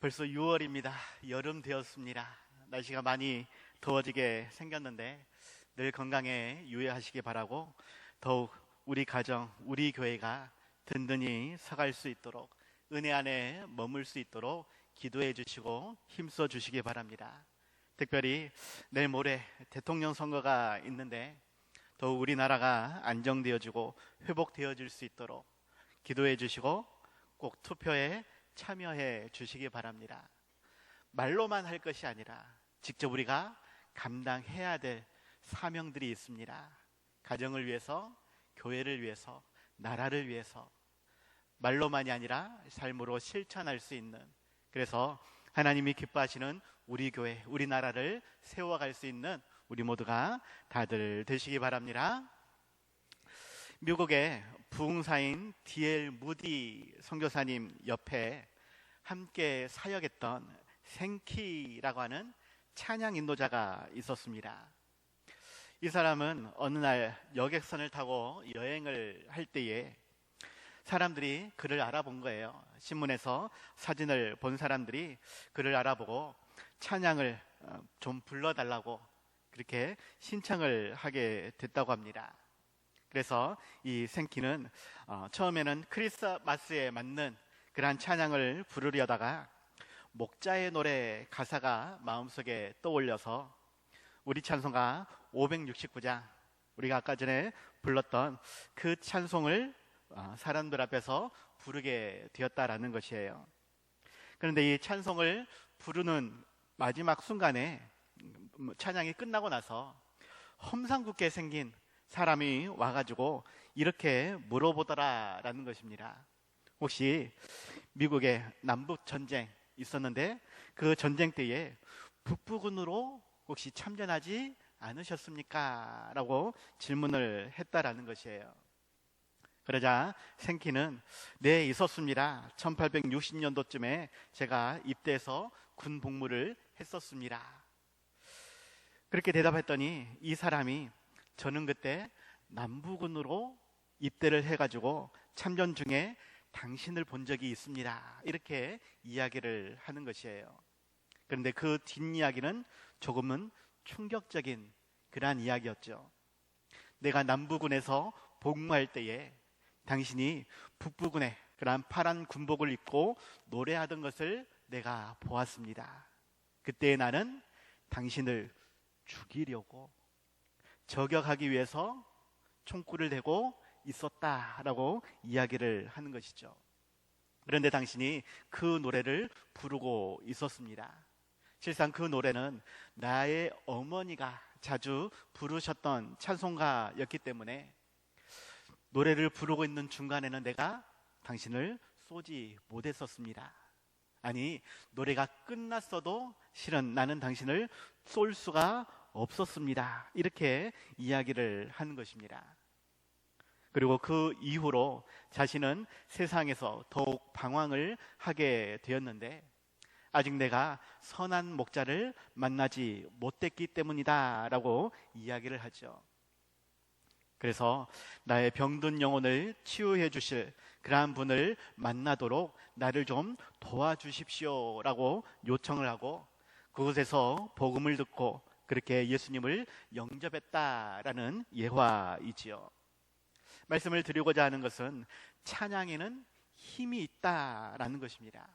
벌써 6월입니다. 여름 되었습니다. 날씨가 많이 더워지게 생겼는데 늘 건강에 유의하시기 바라고, 더욱 우리 가정, 우리 교회가 든든히 서갈 수 있도록, 은혜 안에 머물 수 있도록 기도해 주시고 힘써 주시기 바랍니다. 특별히 내일 모레 대통령 선거가 있는데 더욱 우리나라가 안정되어지고 회복되어질 수 있도록 기도해 주시고 꼭 투표에 참여해 주시기 바랍니다. 말로만 할 것이 아니라 직접 우리가 감당해야 될 사명들이 있습니다. 가정을 위해서, 교회를 위해서, 나라를 위해서 말로만이 아니라 삶으로 실천할 수 있는, 그래서 하나님이 기뻐하시는 우리 교회, 우리나라를 세워갈 수 있는 우리 모두가 다들 되시기 바랍니다. 미국의 부흥사인 D.L. 무디 선교사님 옆에 함께 사역했던 생키라고 하는 찬양 인도자가 있었습니다. 이 사람은 어느 날 여객선을 타고 여행을 할 때에 사람들이 그를 알아본 거예요. 신문에서 사진을 본 사람들이 그를 알아보고 찬양을 좀 불러달라고 그렇게 신청을 하게 됐다고 합니다. 그래서 이 생키는 처음에는 크리스마스에 맞는 그러한 찬양을 부르려다가 목자의 노래 가사가 마음속에 떠올려서 우리 찬송가 569장, 우리가 아까 전에 불렀던 그 찬송을 사람들 앞에서 부르게 되었다라는 것이에요. 그런데 이 찬송을 부르는 마지막 순간에 찬양이 끝나고 나서 험상궂게 생긴 사람이 와가지고 이렇게 물어보더라라는 것입니다. 혹시 미국의 남북 전쟁 있었는데 그 전쟁 때에 북부군으로 혹시 참전하지 않으셨습니까? 라고 질문을 했다라는 것이에요. 그러자 생키는 네, 있었습니다. 1860년도쯤에 제가 입대해서 군 복무를 했었습니다. 그렇게 대답했더니 이 사람이 저는 그때 남부군으로 입대를 해가지고 참전 중에 당신을 본 적이 있습니다. 이렇게 이야기를 하는 것이에요. 그런데 그 뒷이야기는 조금은 충격적인 그러한 이야기였죠. 내가 남부군에서 복무할 때에 당신이 북부군에 그러한 파란 군복을 입고 노래하던 것을 내가 보았습니다. 그때 나는 당신을 죽이려고 저격하기 위해서 총구를 대고 있었다라고 이야기를 하는 것이죠. 그런데 당신이 그 노래를 부르고 있었습니다. 실상 그 노래는 나의 어머니가 자주 부르셨던 찬송가였기 때문에 노래를 부르고 있는 중간에는 내가 당신을 쏘지 못했었습니다. 아니, 노래가 끝났어도 실은 나는 당신을 쏠 수가 없었습니다. 이렇게 이야기를 하는 것입니다. 그리고 그 이후로 자신은 세상에서 더욱 방황을 하게 되었는데 아직 내가 선한 목자를 만나지 못했기 때문이다 라고 이야기를 하죠. 그래서 나의 병든 영혼을 치유해 주실 그러한 분을 만나도록 나를 좀 도와주십시오 라고 요청을 하고 그곳에서 복음을 듣고 그렇게 예수님을 영접했다라는 예화이지요. 말씀을 드리고자 하는 것은 찬양에는 힘이 있다라는 것입니다.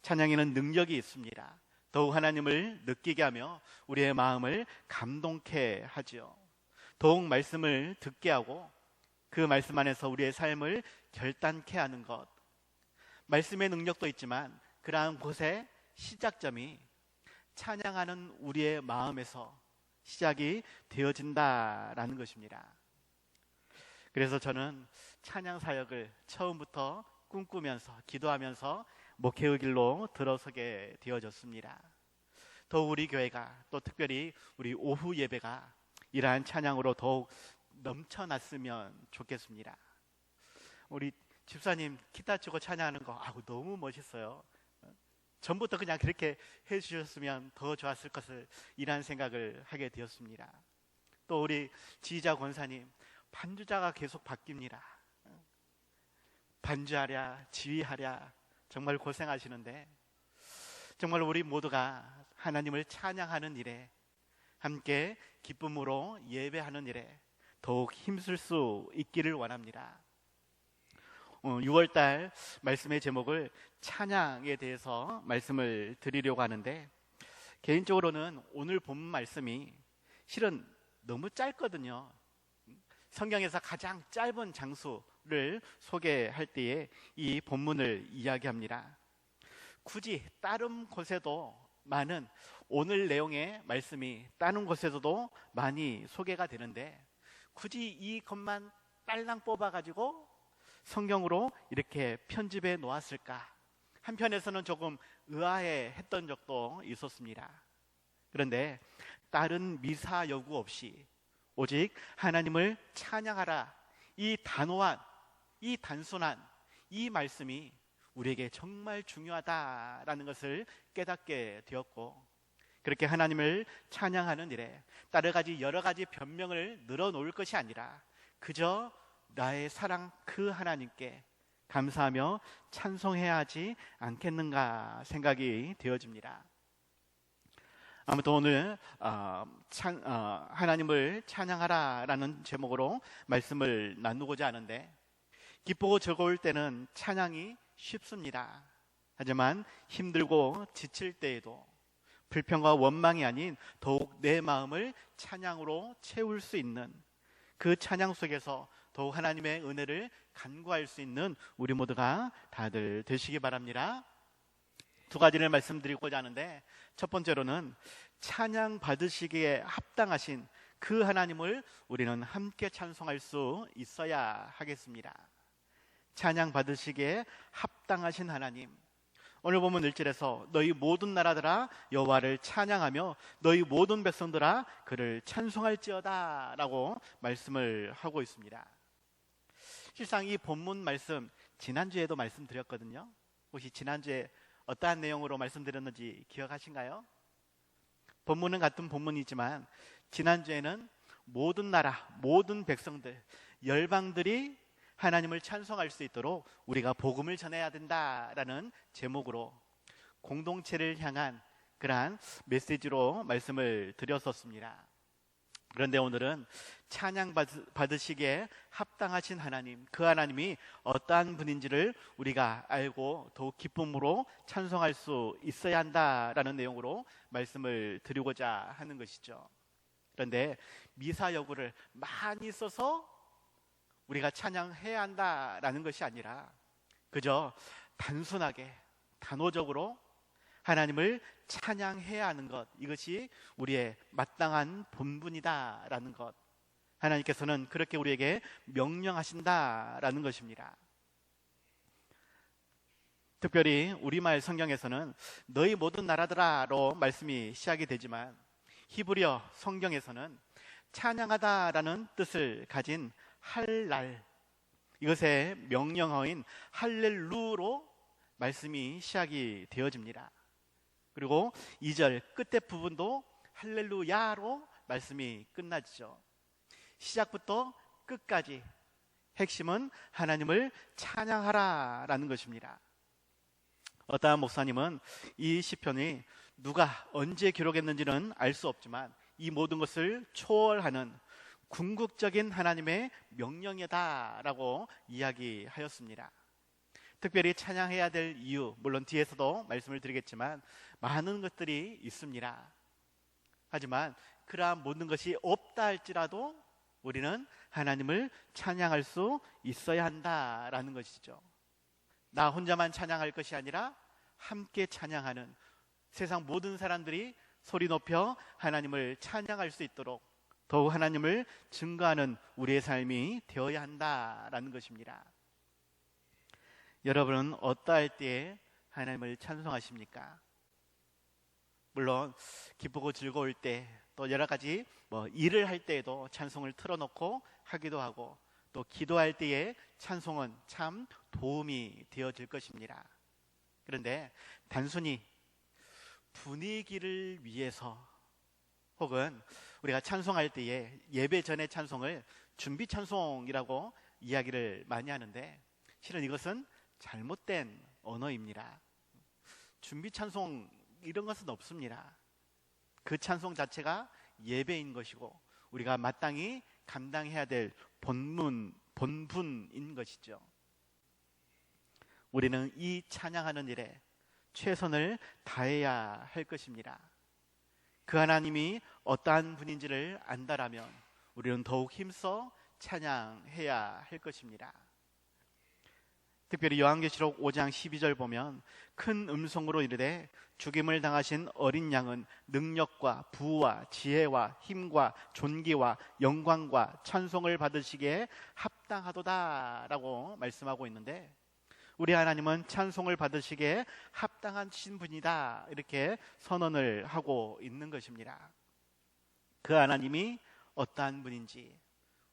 찬양에는 능력이 있습니다. 더욱 하나님을 느끼게 하며 우리의 마음을 감동케 하지요. 더욱 말씀을 듣게 하고 그 말씀 안에서 우리의 삶을 결단케 하는 것, 말씀의 능력도 있지만 그러한 곳의 시작점이 찬양하는 우리의 마음에서 시작이 되어진다라는 것입니다. 그래서 저는 찬양 사역을 처음부터 꿈꾸면서 기도하면서 목회의 길로 들어서게 되어졌습니다. 더욱 우리 교회가, 또 특별히 우리 오후 예배가 이러한 찬양으로 더욱 넘쳐났으면 좋겠습니다. 우리 집사님 기타 치고 찬양하는 거 너무 멋있어요. 전부터 그냥 그렇게 해주셨으면 더 좋았을 것을, 이란 생각을 하게 되었습니다. 또 우리 지휘자 권사님 반주자가 계속 바뀝니다. 반주하랴 지휘하랴 정말 고생하시는데 정말 우리 모두가 하나님을 찬양하는 일에, 함께 기쁨으로 예배하는 일에 더욱 힘쓸 수 있기를 원합니다. 6월달 말씀의 제목을 찬양에 대해서 말씀을 드리려고 하는데, 개인적으로는 오늘 본 말씀이 실은 너무 짧거든요. 성경에서 가장 짧은 장수를 소개할 때에 이 본문을 이야기합니다. 굳이 다른 곳에도 많은, 오늘 내용의 말씀이 다른 곳에서도 많이 소개가 되는데 굳이 이 것만 딸랑 뽑아가지고 성경으로 이렇게 편집해 놓았을까? 한편에서는 조금 의아해 했던 적도 있었습니다. 그런데 다른 미사 여구 없이 오직 하나님을 찬양하라, 이 단호한, 이 단순한 이 말씀이 우리에게 정말 중요하다라는 것을 깨닫게 되었고, 그렇게 하나님을 찬양하는 일에 여러 가지 변명을 늘어놓을 것이 아니라 그저 나의 사랑 그 하나님께 감사하며 찬송해야 하지 않겠는가 생각이 되어집니다. 아무튼 오늘 하나님을 찬양하라라는 제목으로 말씀을 나누고자 하는데, 기쁘고 즐거울 때는 찬양이 쉽습니다. 하지만 힘들고 지칠 때에도 불평과 원망이 아닌 더욱 내 마음을 찬양으로 채울 수 있는, 그 찬양 속에서 더욱 하나님의 은혜를 간구할 수 있는 우리 모두가 다들 되시기 바랍니다. 두 가지를 말씀드리고자 하는데, 첫 번째로는 찬양 받으시기에 합당하신 그 하나님을 우리는 함께 찬송할 수 있어야 하겠습니다. 찬양 받으시기에 합당하신 하나님, 오늘 보면 1절에서 너희 모든 나라들아 여호와를 찬양하며 너희 모든 백성들아 그를 찬송할지어다 라고 말씀을 하고 있습니다. 실상 이 본문 말씀 지난주에도 말씀드렸거든요. 혹시 지난주에 어떠한 내용으로 말씀드렸는지 기억하신가요? 본문은 같은 본문이지만 지난주에는 모든 나라, 모든 백성들, 열방들이 하나님을 찬송할 수 있도록 우리가 복음을 전해야 된다라는 제목으로 공동체를 향한 그러한 메시지로 말씀을 드렸었습니다. 그런데 오늘은 찬양 받으시기에 합당하신 하나님, 그 하나님이 어떠한 분인지를 우리가 알고 더욱 기쁨으로 찬송할 수 있어야 한다라는 내용으로 말씀을 드리고자 하는 것이죠. 그런데 미사 여구를 많이 써서 우리가 찬양해야 한다라는 것이 아니라 그저 단순하게 단호적으로 하나님을 찬양해야 하는 것, 이것이 우리의 마땅한 본분이다라는 것, 하나님께서는 그렇게 우리에게 명령하신다라는 것입니다. 특별히 우리말 성경에서는 너희 모든 나라들아로 말씀이 시작이 되지만 히브리어 성경에서는 찬양하다라는 뜻을 가진 할랄, 이것의 명령어인 할렐루로 말씀이 시작이 되어집니다. 그리고 2절 끝에 부분도 할렐루야로 말씀이 끝나죠. 시작부터 끝까지 핵심은 하나님을 찬양하라라는 것입니다. 어떠한 목사님은 이 시편이 누가 언제 기록했는지는 알 수 없지만 이 모든 것을 초월하는 궁극적인 하나님의 명령이다라고 이야기하였습니다. 특별히 찬양해야 될 이유, 물론 뒤에서도 말씀을 드리겠지만 많은 것들이 있습니다. 하지만 그러한 모든 것이 없다 할지라도 우리는 하나님을 찬양할 수 있어야 한다라는 것이죠. 나 혼자만 찬양할 것이 아니라 함께 찬양하는, 세상 모든 사람들이 소리 높여 하나님을 찬양할 수 있도록 더욱 하나님을 증거하는 우리의 삶이 되어야 한다라는 것입니다. 여러분은 어떠할 때에 하나님을 찬송하십니까? 물론 기쁘고 즐거울 때, 또 여러 가지 일을 할 때에도 찬송을 틀어놓고 하기도 하고, 또 기도할 때에 찬송은 참 도움이 되어질 것입니다. 그런데 단순히 분위기를 위해서, 혹은 우리가 찬송할 때에 예배 전의 찬송을 준비 찬송이라고 이야기를 많이 하는데, 실은 이것은 잘못된 언어입니다. 준비 찬송 이런 것은 없습니다. 그 찬송 자체가 예배인 것이고 우리가 마땅히 감당해야 될 본분인 것이죠. 우리는 이 찬양하는 일에 최선을 다해야 할 것입니다. 그 하나님이 어떠한 분인지를 안다라면 우리는 더욱 힘써 찬양해야 할 것입니다. 특별히 요한계시록 5장 12절 보면 큰 음성으로 이르되 죽임을 당하신 어린 양은 능력과 부와 지혜와 힘과 존귀와 영광과 찬송을 받으시기에 합당하도다 라고 말씀하고 있는데, 우리 하나님은 찬송을 받으시기에 합당하신 분이다 이렇게 선언을 하고 있는 것입니다. 그 하나님이 어떠한 분인지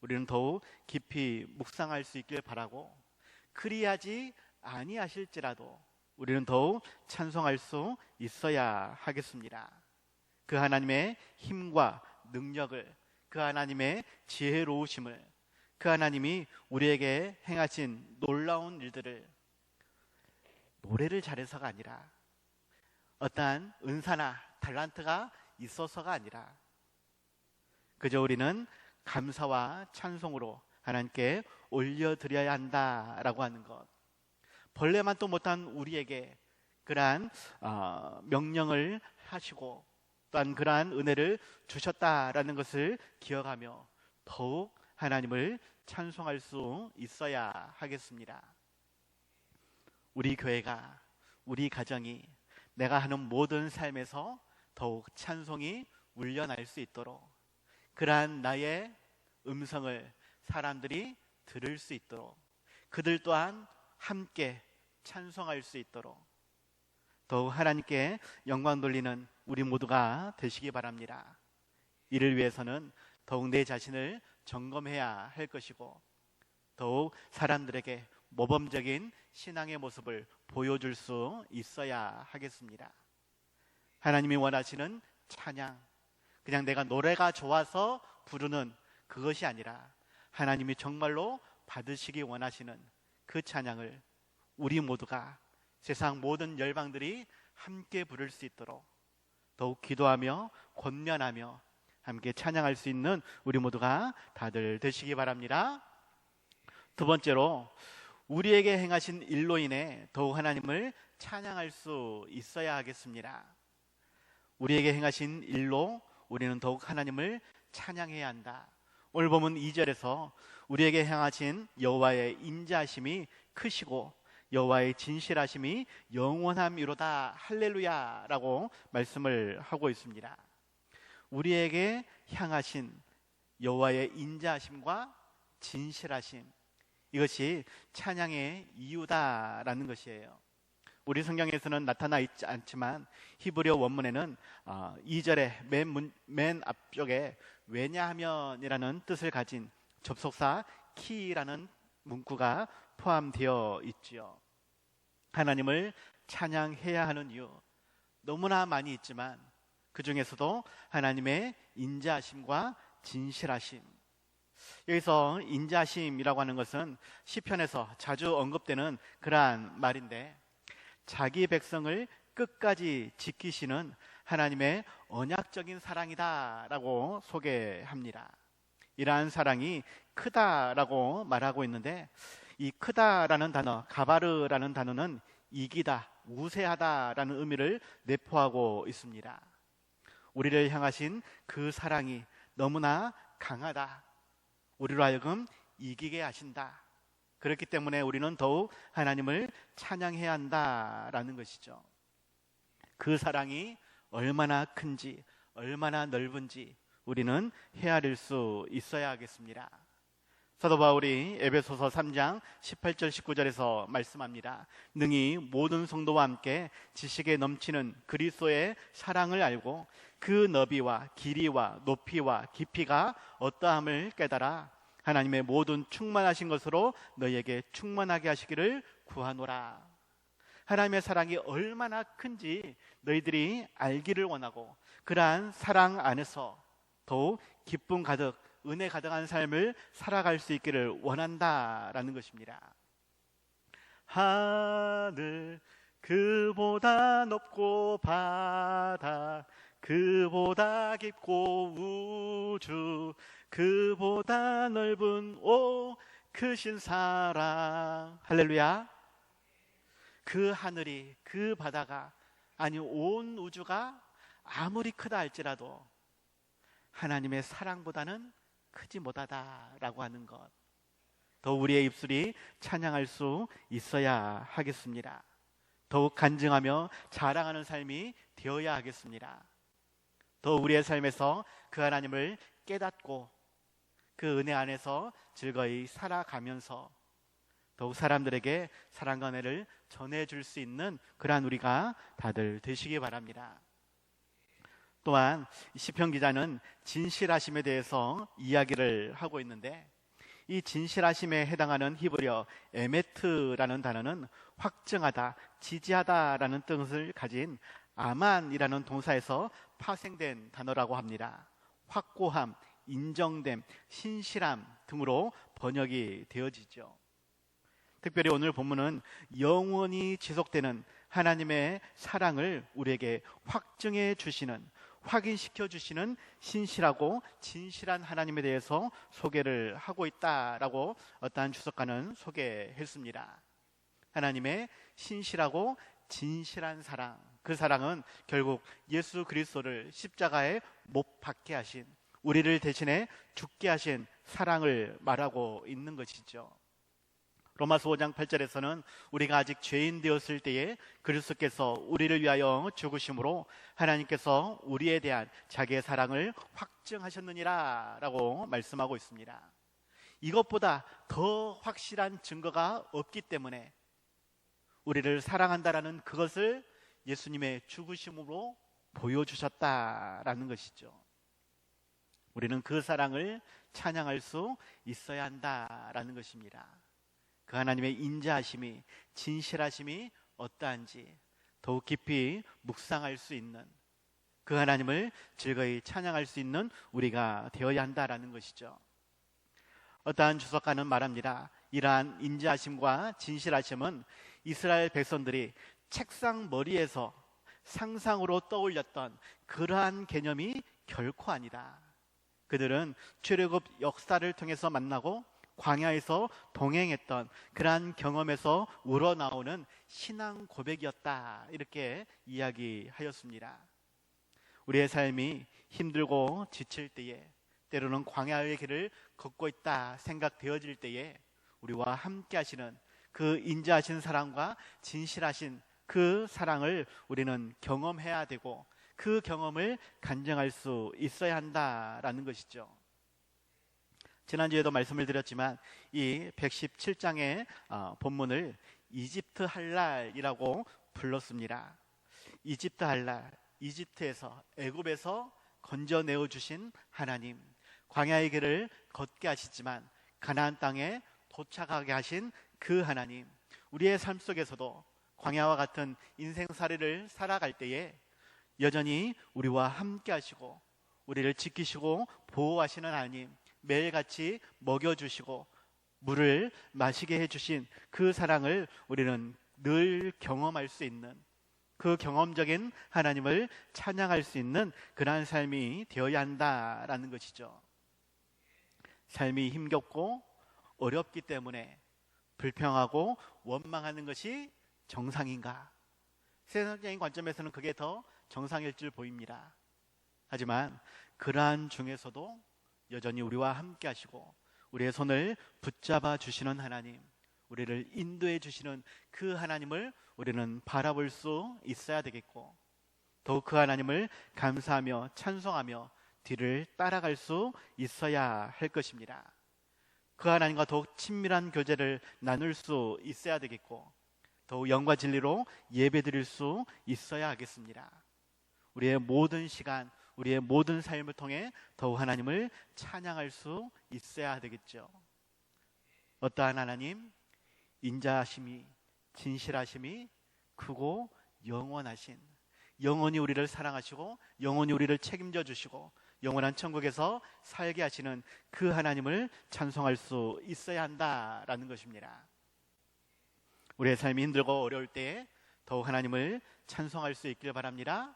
우리는 더욱 깊이 묵상할 수 있길 바라고, 그리하지 아니하실지라도 우리는 더욱 찬송할 수 있어야 하겠습니다. 그 하나님의 힘과 능력을, 그 하나님의 지혜로우심을, 그 하나님이 우리에게 행하신 놀라운 일들을 노래를 잘해서가 아니라, 어떠한 은사나 달란트가 있어서가 아니라 그저 우리는 감사와 찬송으로 하나님께 올려드려야 한다라고 하는 것, 벌레만도 못한 우리에게 그러한 명령을 하시고 또한 그러한 은혜를 주셨다라는 것을 기억하며 더욱 하나님을 찬송할 수 있어야 하겠습니다. 우리 교회가, 우리 가정이 내가 하는 모든 삶에서 더욱 찬송이 울려날 수 있도록, 그러한 나의 음성을 사람들이 들을 수 있도록, 그들 또한 함께 찬송할 수 있도록 더욱 하나님께 영광 돌리는 우리 모두가 되시기 바랍니다. 이를 위해서는 더욱 내 자신을 점검해야 할 것이고 더욱 사람들에게 모범적인 신앙의 모습을 보여줄 수 있어야 하겠습니다. 하나님이 원하시는 찬양, 그냥 내가 노래가 좋아서 부르는 그것이 아니라 하나님이 정말로 받으시기 원하시는 그 찬양을 우리 모두가, 세상 모든 열방들이 함께 부를 수 있도록 더욱 기도하며 권면하며 함께 찬양할 수 있는 우리 모두가 다들 되시기 바랍니다. 두 번째로, 우리에게 행하신 일로 인해 더욱 하나님을 찬양할 수 있어야 하겠습니다. 우리에게 행하신 일로 우리는 더욱 하나님을 찬양해야 한다. 오늘 보면 2절에서 우리에게 행하신 여호와의 인자하심이 크시고 여호와의 진실하심이 영원함이로다 할렐루야라고 말씀을 하고 있습니다. 우리에게 향하신 여호와의 인자하심과 진실하심, 이것이 찬양의 이유다라는 것이에요. 우리 성경에서는 나타나 있지 않지만 히브리어 원문에는 2절의 맨 앞쪽에 왜냐하면이라는 뜻을 가진 접속사 키라는 문구가 포함되어 있지요. 하나님을 찬양해야 하는 이유 너무나 많이 있지만 그 중에서도 하나님의 인자하심과 진실하심, 여기서 인자하심이라고 하는 것은 시편에서 자주 언급되는 그러한 말인데, 자기 백성을 끝까지 지키시는 하나님의 언약적인 사랑이다라고 소개합니다. 이러한 사랑이 크다라고 말하고 있는데, 이 크다라는 단어, 가바르라는 단어는 이기다, 우세하다라는 의미를 내포하고 있습니다. 우리를 향하신 그 사랑이 너무나 강하다, 우리로 하여금 이기게 하신다. 그렇기 때문에 우리는 더욱 하나님을 찬양해야 한다라는 것이죠. 그 사랑이 얼마나 큰지, 얼마나 넓은지 우리는 헤아릴 수 있어야 하겠습니다. 사도 바울이 에베소서 3장 18절 19절에서 말씀합니다. 능히 모든 성도와 함께 지식에 넘치는 그리스도의 사랑을 알고 그 너비와 길이와 높이와 깊이가 어떠함을 깨달아 하나님의 모든 충만하신 것으로 너희에게 충만하게 하시기를 구하노라. 하나님의 사랑이 얼마나 큰지 너희들이 알기를 원하고 그러한 사랑 안에서 더욱 기쁨 가득, 은혜 가득한 삶을 살아갈 수 있기를 원한다라는 것입니다. 하늘 그보다 높고 바다, 그보다 깊고 우주, 그보다 넓은 오 크신 사랑. 할렐루야. 그 하늘이, 그 바다가, 아니 온 우주가 아무리 크다 할지라도 하나님의 사랑보다는 크지 못하다라고 하는 것, 더 우리의 입술이 찬양할 수 있어야 하겠습니다. 더욱 간증하며 자랑하는 삶이 되어야 하겠습니다. 더 우리의 삶에서 그 하나님을 깨닫고 그 은혜 안에서 즐거이 살아가면서 더욱 사람들에게 사랑과 은혜를 전해줄 수 있는 그러한 우리가 다들 되시기 바랍니다. 또한 시편 기자는 진실하심에 대해서 이야기를 하고 있는데, 이 진실하심에 해당하는 히브리어 에메트라는 단어는 확증하다, 지지하다라는 뜻을 가진 아만이라는 동사에서 파생된 단어라고 합니다. 확고함, 인정됨, 신실함 등으로 번역이 되어지죠. 특별히 오늘 본문은 영원히 지속되는 하나님의 사랑을 우리에게 확증해 주시는, 확인시켜 주시는 신실하고 진실한 하나님에 대해서 소개를 하고 있다라고 어떠한 주석가는 소개했습니다. 하나님의 신실하고 진실한 사랑, 그 사랑은 결국 예수 그리스도를 십자가에 못 박게 하신, 우리를 대신해 죽게 하신 사랑을 말하고 있는 것이죠. 로마서 5장 8절에서는 우리가 아직 죄인 되었을 때에 그리스도께서 우리를 위하여 죽으심으로 하나님께서 우리에 대한 자기의 사랑을 확증하셨느니라 라고 말씀하고 있습니다. 이것보다 더 확실한 증거가 없기 때문에 우리를 사랑한다라는 그것을 예수님의 죽으심으로 보여주셨다라는 것이죠. 우리는 그 사랑을 찬양할 수 있어야 한다라는 것입니다. 그 하나님의 인자하심이, 진실하심이 어떠한지 더욱 깊이 묵상할 수 있는, 그 하나님을 즐거이 찬양할 수 있는 우리가 되어야 한다라는 것이죠. 어떠한 주석가는 말합니다. 이러한 인자하심과 진실하심은 이스라엘 백성들이 책상 머리에서 상상으로 떠올렸던 그러한 개념이 결코 아니다. 그들은 출애굽 역사를 통해서 만나고 광야에서 동행했던 그러한 경험에서 우러나오는 신앙 고백이었다, 이렇게 이야기하였습니다. 우리의 삶이 힘들고 지칠 때에, 때로는 광야의 길을 걷고 있다 생각되어질 때에 우리와 함께 하시는 그 인자하신 사랑과 진실하신 그 사랑을 우리는 경험해야 되고, 그 경험을 간증할 수 있어야 한다라는 것이죠. 지난주에도 말씀을 드렸지만 이 117장의 본문을 이집트 할랄이라고 불렀습니다. 이집트 할랄, 이집트에서, 애굽에서 건져내어 주신 하나님, 광야의 길을 걷게 하시지만 가나안 땅에 도착하게 하신 그 하나님, 우리의 삶 속에서도 광야와 같은 인생살이를 살아갈 때에 여전히 우리와 함께 하시고 우리를 지키시고 보호하시는 하나님, 매일같이 먹여주시고 물을 마시게 해주신 그 사랑을 우리는 늘 경험할 수 있는, 그 경험적인 하나님을 찬양할 수 있는 그러한 삶이 되어야 한다라는 것이죠. 삶이 힘겹고 어렵기 때문에 불평하고 원망하는 것이 정상인가? 세상적인 관점에서는 그게 더 정상일 줄 보입니다. 하지만 그러한 중에서도 여전히 우리와 함께 하시고 우리의 손을 붙잡아 주시는 하나님, 우리를 인도해 주시는 그 하나님을 우리는 바라볼 수 있어야 되겠고, 더욱 그 하나님을 감사하며 찬송하며 뒤를 따라갈 수 있어야 할 것입니다. 그 하나님과 더욱 친밀한 교제를 나눌 수 있어야 되겠고, 더욱 영과 진리로 예배드릴 수 있어야 하겠습니다. 우리의 모든 시간, 우리의 모든 삶을 통해 더욱 하나님을 찬양할 수 있어야 되겠죠. 어떠한 하나님? 인자하심이, 진실하심이 크고 영원하신, 영원히 우리를 사랑하시고 영원히 우리를 책임져 주시고 영원한 천국에서 살게 하시는 그 하나님을 찬송할 수 있어야 한다라는 것입니다. 우리의 삶이 힘들고 어려울 때에 더욱 하나님을 찬송할 수 있길 바랍니다.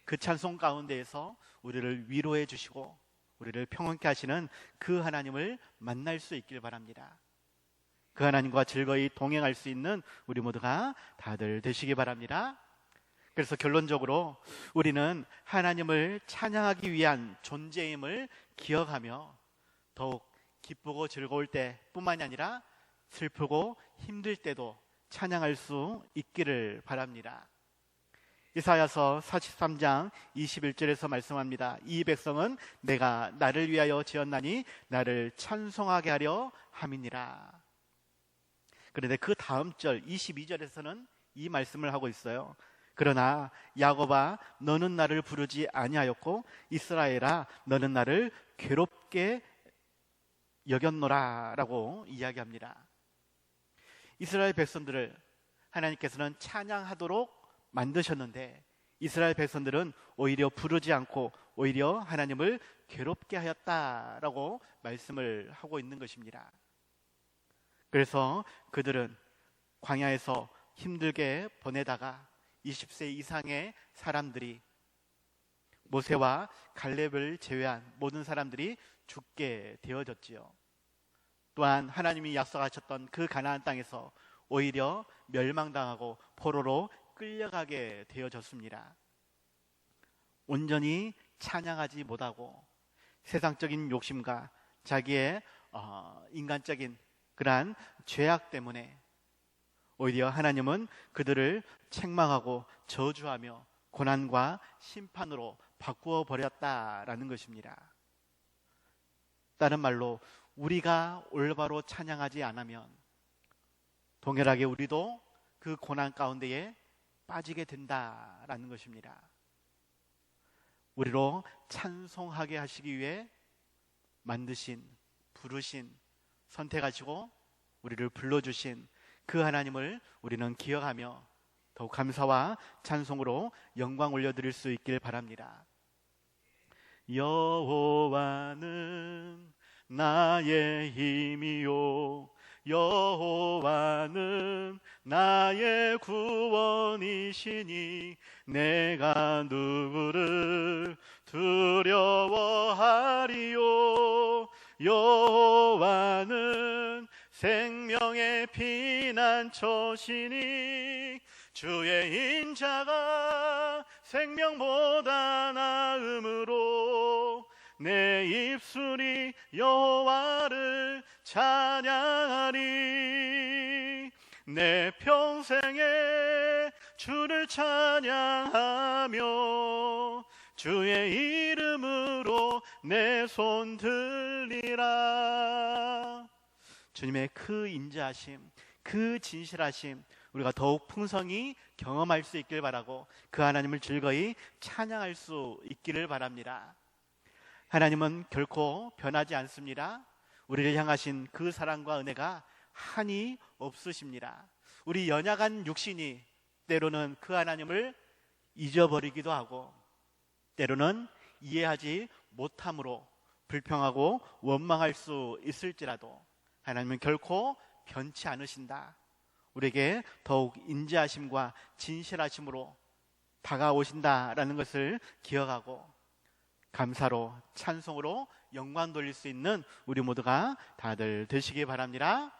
그 찬송 가운데에서 우리를 위로해 주시고 우리를 평온케 하시는 그 하나님을 만날 수 있길 바랍니다. 그 하나님과 즐거이 동행할 수 있는 우리 모두가 다들 되시기 바랍니다. 그래서 결론적으로 우리는 하나님을 찬양하기 위한 존재임을 기억하며 더욱 기쁘고 즐거울 때뿐만이 아니라 슬프고 힘들 때도 찬양할 수 있기를 바랍니다. 이사야서 43장 21절에서 말씀합니다. 이 백성은 내가 나를 위하여 지었나니 나를 찬송하게 하려 함이니라. 그런데 그 다음 절 22절에서는 이 말씀을 하고 있어요. 그러나 야곱아 너는 나를 부르지 아니하였고 이스라엘아 너는 나를 괴롭게 여겼노라 라고 이야기합니다. 이스라엘 백성들을 하나님께서는 찬양하도록 만드셨는데 이스라엘 백성들은 오히려 부르지 않고 오히려 하나님을 괴롭게 하였다라고 말씀을 하고 있는 것입니다. 그래서 그들은 광야에서 힘들게 보내다가 20세 이상의 사람들이 모세와 갈렙을 제외한 모든 사람들이 죽게 되어졌지요. 또한 하나님이 약속하셨던 그 가나안 땅에서 오히려 멸망당하고 포로로 끌려가게 되어졌습니다. 온전히 찬양하지 못하고 세상적인 욕심과 자기의 인간적인 그러한 죄악 때문에 오히려 하나님은 그들을 책망하고 저주하며 고난과 심판으로 바꾸어 버렸다라는 것입니다. 다른 말로 우리가 올바로 찬양하지 않으면 동일하게 우리도 그 고난 가운데에 빠지게 된다라는 것입니다. 우리로 찬송하게 하시기 위해 만드신, 부르신, 선택하시고 우리를 불러주신 그 하나님을 우리는 기억하며 더욱 감사와 찬송으로 영광 올려드릴 수 있길 바랍니다. 여호와는 나의 힘이요 여호와는 나의 구원이시니 내가 누구를 두려워하리요 여호와는 생명의 피난처시니 주의 인자가 생명보다 나음으로 내 입술이 여호와를 찬양하리 내 평생에 주를 찬양하며 주의 이름으로 내 손 들리라. 주님의 그 인자하심, 그 진실하심 우리가 더욱 풍성히 경험할 수 있길 바라고 그 하나님을 즐거이 찬양할 수 있기를 바랍니다. 하나님은 결코 변하지 않습니다. 우리를 향하신 그 사랑과 은혜가 한이 없으십니다. 우리 연약한 육신이 때로는 그 하나님을 잊어버리기도 하고 때로는 이해하지 못함으로 불평하고 원망할 수 있을지라도 하나님은 결코 변치 않으신다. 우리에게 더욱 인자하심과 진실하심으로 다가오신다라는 것을 기억하고 감사로 찬송으로 영광 돌릴 수 있는 우리 모두가 다들 되시기 바랍니다.